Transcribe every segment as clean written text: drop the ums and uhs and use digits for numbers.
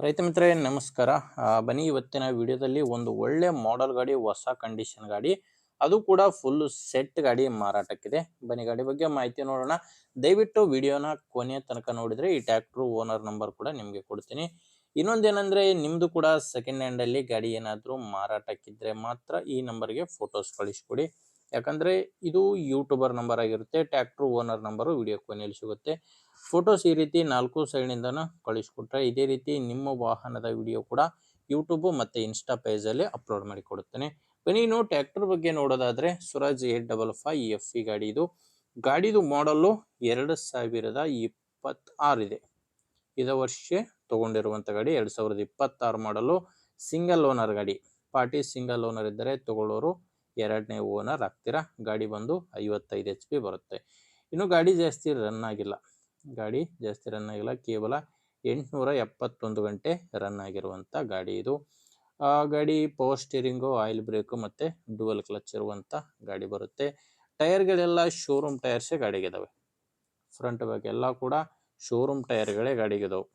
ರೈತ ಮಿತ್ರರೇ ನಮಸ್ಕಾರ. ಬನ್ನಿ ಇವತ್ತಿನ ವಿಡಿಯೋದಲ್ಲಿ ಒಂದು ಒಳ್ಳೆ ಮಾಡೆಲ್ ಗಾಡಿ, ಹೊಸ ಕಂಡೀಷನ್ ಗಾಡಿ, ಅದು ಕೂಡ ಫುಲ್ ಸೆಟ್ ಗಾಡಿ ಮಾರಾಟಕ್ಕಿದೆ. ಬನ್ನಿ ಗಾಡಿ ಬಗ್ಗೆ ಮಾಹಿತಿ ನೋಡೋಣ. ದಯವಿಟ್ಟು ವಿಡಿಯೋನ ಕೊನೆಯ ತನಕ ನೋಡಿದ್ರೆ ಈ ಟ್ರ್ಯಾಕ್ಟರ್ ಓನರ್ ನಂಬರ್ ಕೂಡ ನಿಮಗೆ ಕೊಡ್ತೀನಿ. ಇನ್ನೊಂದೇನಂದ್ರೆ ನಿಮ್ದು ಕೂಡ ಸೆಕೆಂಡ್ ಹ್ಯಾಂಡ್ ಅಲ್ಲಿ ಗಾಡಿ ಏನಾದರೂ ಮಾರಾಟಕ್ಕಿದ್ರೆ ಮಾತ್ರ ಈ ನಂಬರ್ಗೆ ಫೋಟೋಸ್ ಕಳಿಸ್ಕೊಡಿ. ಯಾಕಂದ್ರೆ ಇದು ಯೂಟ್ಯೂಬರ್ ನಂಬರ್ ಆಗಿರುತ್ತೆ. ಟ್ರ್ಯಾಕ್ಟರ್ ಓನರ್ ನಂಬರು ವಿಡಿಯೋ ಕೊನೆಯಲ್ಲಿ ಸಿಗುತ್ತೆ. ಫೋಟೋಸ್ ಈ ರೀತಿ 4 ಸೈಡ್ನಿಂದನೂ ಕಳಿಸ್ಕೊಟ್ರೆ ಇದೇ ರೀತಿ ನಿಮ್ಮ ವಾಹನದ ವಿಡಿಯೋ ಕೂಡ ಯೂಟ್ಯೂಬ್ ಮತ್ತು ಇನ್ಸ್ಟಾ ಪೇಜಲ್ಲಿ ಅಪ್ಲೋಡ್ ಮಾಡಿ ಕೊಡುತ್ತೇನೆ. ಬನ್ನಿ ಇನ್ನು ಟ್ರ್ಯಾಕ್ಟರ್ ಬಗ್ಗೆ ನೋಡೋದಾದ್ರೆ ಸ್ವರಾಜ್ 855 FE ಗಾಡಿ ಇದು. ಗಾಡಿದು ಮಾಡಲು 2026 ಇದೆ. ಇದ ವರ್ಷ ತಗೊಂಡಿರುವಂಥ ಗಾಡಿ 2026 ಮಾಡಲು. ಸಿಂಗಲ್ ಓನರ್ ಗಾಡಿ. ಪಾರ್ಟಿ ಸಿಂಗಲ್ ಓನರ್ ಇದ್ದರೆ ತಗೊಳ್ಳೋರು ಎರಡನೇ ಓನರ್ ಆಗ್ತೀರಾ. ಗಾಡಿ ಬಂದು 55 HP ಬರುತ್ತೆ. ಇನ್ನು ಗಾಡಿ ಜಾಸ್ತಿ ರನ್ ಆಗಿಲ್ಲ. ಕೇವಲ 871 ಗಂಟೆ ರನ್ ಆಗಿರುವಂಥ ಗಾಡಿ ಇದು. ಗಾಡಿ ಪವರ್ ಸ್ಟೀರಿಂಗು, ಆಯಿಲ್ ಬ್ರೇಕು ಮತ್ತು ಡುವಲ್ ಕ್ಲಚ್ ಇರುವಂಥ ಗಾಡಿ ಬರುತ್ತೆ. ಟೈರ್ಗಳೆಲ್ಲ ಶೋರೂಮ್ ಟೈರ್ಸೇ ಗಾಡಿಗಿದಾವೆ. ಫ್ರಂಟ್ ಬ್ಯಾಕ್ ಎಲ್ಲ ಕೂಡ ಶೋರೂಮ್ ಟೈರ್ಗಳೇ ಗಾಡಿಗಿದಾವೆ.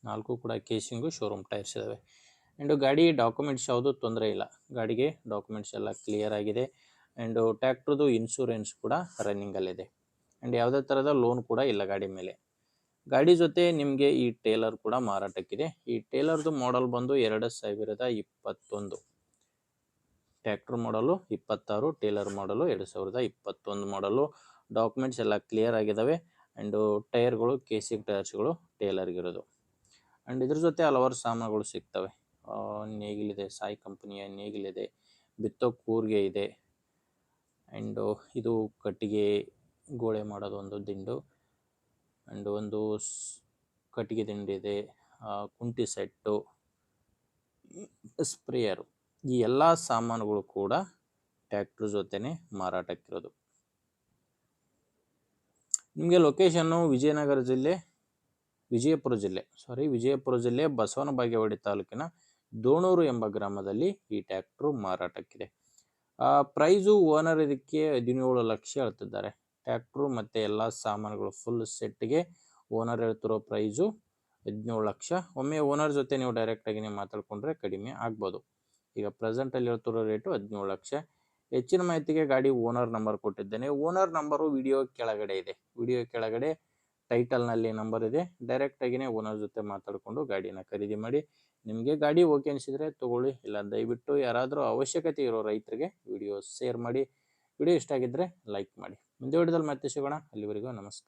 4 ಕೂಡ ಕೇಸಿಂಗು ಶೋರೂಮ್ ಟೈರ್ಸ್ ಇದಾವೆ. ಆ್ಯಂಡ್ ಗಾಡಿ ಡಾಕ್ಯುಮೆಂಟ್ಸ್ ಯಾವುದು ತೊಂದರೆ ಇಲ್ಲ. ಗಾಡಿಗೆ ಡಾಕ್ಯುಮೆಂಟ್ಸ್ ಎಲ್ಲ ಕ್ಲಿಯರ್ ಆಗಿದೆ. ಆ್ಯಂಡ್ ಟ್ರ್ಯಾಕ್ಟರ್ದು ಇನ್ಶೂರೆನ್ಸ್ ಕೂಡ ರನ್ನಿಂಗಲ್ಲಿದೆ. ಆ್ಯಂಡ್ ಯಾವುದೇ ಥರದ ಲೋನ್ ಕೂಡ ಇಲ್ಲ ಗಾಡಿ ಮೇಲೆ. ಗಾಡಿ ಜೊತೆ ನಿಮಗೆ ಈ ಟೇಲರ್ ಕೂಡ ಮಾರಾಟಕ್ಕಿದೆ. ಈ ಟೇಲರ್ದು ಮಾಡಲ್ ಬಂದು 2021. ಟ್ರ್ಯಾಕ್ಟರ್ ಮಾಡಲು 26, ಟೇಲರ್ ಮಾಡಲು 2021 ಮಾಡಲು. ಡಾಕ್ಯುಮೆಂಟ್ಸ್ ಎಲ್ಲ ಕ್ಲಿಯರ್ ಆಗಿದ್ದಾವೆ. ಆ್ಯಂಡು ಟೈರ್ಗಳು ಕೇಸಿಂಗ್ ಟೈರ್ಸ್ಗಳು ಟೇಲರ್ಗಿರೋದು. ಆ್ಯಂಡ್ ಇದ್ರ ಜೊತೆ ಹಲವಾರು ಸಾಮಾನುಗಳು ಸಿಗ್ತವೆ. ನೇಗಿಲಿದೆ, ಸಾಯಿ ಕಂಪನಿಯ ನೇಗಿಲಿದೆ, ಬಿತ್ತೋ ಕೂರ್ಗೆ ಇದೆ. ಆ್ಯಂಡು ಇದು ಕಟ್ಟಿಗೆ ಗೋಳೆ ಮಾಡೋದು ಒಂದು ದಿಂಡು. ಆ್ಯಂಡ್ ಒಂದು ಕಟ್ಟಿಗೆ ದಿಂಡಿದೆ, ಕುಂಟಿ ಸೆಟ್ಟು, ಸ್ಪ್ರೇಯರು. ಈ ಎಲ್ಲ ಸಾಮಾನುಗಳು ಕೂಡ ಟ್ರ್ಯಾಕ್ಟರ್ ಜೊತೆನೆ ಮಾರಾಟಕ್ಕಿರೋದು. ನಿಮಗೆ ಲೊಕೇಶನ್ನು ವಿಜಯಪುರ ಜಿಲ್ಲೆ ಬಸವನ ಬಾಗೇವಾಡಿ ತಾಲೂಕಿನ ದೋಣೂರು ಎಂಬ ಗ್ರಾಮದಲ್ಲಿ ಈ ಟ್ರ್ಯಾಕ್ಟರ್ ಮಾರಾಟಕ್ಕಿದೆ. ಪ್ರೈಸು ಓನರ್ ಇದಕ್ಕೆ 17 ಲಕ್ಷ ಹೇಳ್ತಿದ್ದಾರೆ. ಟ್ರ್ಯಾಕ್ಟ್ರು ಮತ್ತು ಎಲ್ಲ ಸಾಮಾನುಗಳು ಫುಲ್ ಸೆಟ್ಗೆ ಓನರ್ ಹೇಳ್ತಿರೋ ಪ್ರೈಸು 17 ಲಕ್ಷ. ಒಮ್ಮೆ ಓನರ್ ಜೊತೆ ನೀವು ಡೈರೆಕ್ಟಾಗಿ ಮಾತಾಡ್ಕೊಂಡ್ರೆ ಕಡಿಮೆ ಆಗ್ಬೋದು. ಈಗ ಪ್ರೆಸೆಂಟಲ್ಲಿ ಹೇಳ್ತಿರೋ ರೇಟು 17 ಲಕ್ಷ. ಹೆಚ್ಚಿನ ಮಾಹಿತಿಗೆ ಗಾಡಿ ಓನರ್ ನಂಬರ್ ಕೊಟ್ಟಿದ್ದೇನೆ. ಓನರ್ ನಂಬರು ವಿಡಿಯೋ ಕೆಳಗಡೆ ಇದೆ. ವಿಡಿಯೋ ಕೆಳಗಡೆ ಟೈಟಲ್ನಲ್ಲಿ ನಂಬರ್ ಇದೆ. ಡೈರೆಕ್ಟಾಗಿಯೇ ಓನರ್ ಜೊತೆ ಮಾತಾಡಿಕೊಂಡು ಗಾಡಿನ ಖರೀದಿ ಮಾಡಿ. ನಿಮಗೆ ಗಾಡಿ ಓಕೆ ಅನಿಸಿದರೆ ತೊಗೊಳ್ಳಿ. ಇಲ್ಲ ದಯವಿಟ್ಟು ಯಾರಾದರೂ ಅವಶ್ಯಕತೆ ಇರೋ ರೈತರಿಗೆ ವಿಡಿಯೋ ಶೇರ್ ಮಾಡಿ. ವಿಡಿಯೋ ಇಷ್ಟ ಆಗಿದ್ದರೆ ಲೈಕ್ ಮಾಡಿ. ಮುಂದೆ ವಿಡಿಯೋದಲ್ಲಿ ಮತ್ತೆ ಸಿಗೋಣ. ಅಲ್ಲಿವರೆಗೂ ನಮಸ್ಕಾರ.